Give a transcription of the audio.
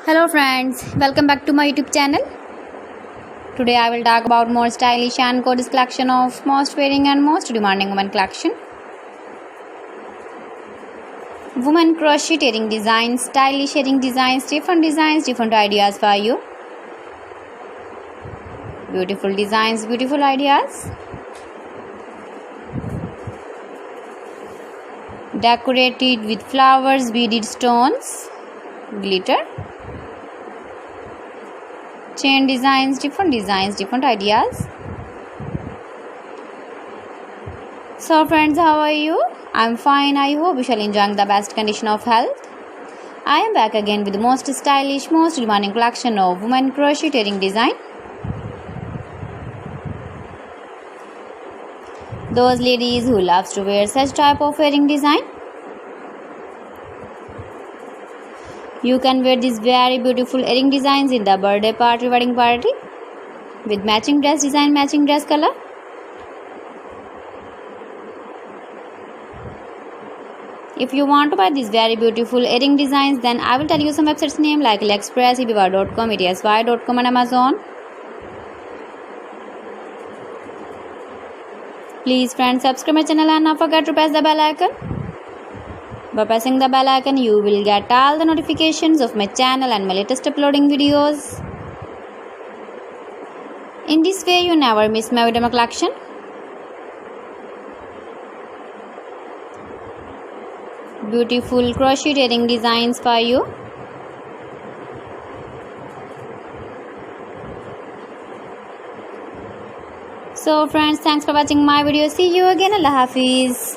Hello friends, welcome back to my YouTube channel. Today I will talk about more stylish and gorgeous collection of most wearing and most demanding women collection. Women crocheting designs, stylish shading designs, different ideas for you. Beautiful designs, beautiful ideas. Decorated with flowers, beaded stones, glitter. Chain designs, different ideas. So friends, how are you? I'm fine. I hope you shall enjoy the best condition of health. I am back again with the most stylish, most demanding collection of women crocheting design. Those ladies who loves to wear such type of wearing design. You can wear these very beautiful earring designs in the birthday party, wedding party with matching dress design, matching dress color. If you want to buy these very beautiful earring designs, then I will tell you some websites name like AliExpress, eBay.com, ETSY.com and Amazon. Please friends, subscribe my channel and not forget to press the bell icon. By pressing the bell icon, you will get all the notifications of my channel and my latest uploading videos. In this way, you never miss my video collection. Beautiful crocheting designs for you. So friends, thanks for watching my video. See you again. Allah Hafiz.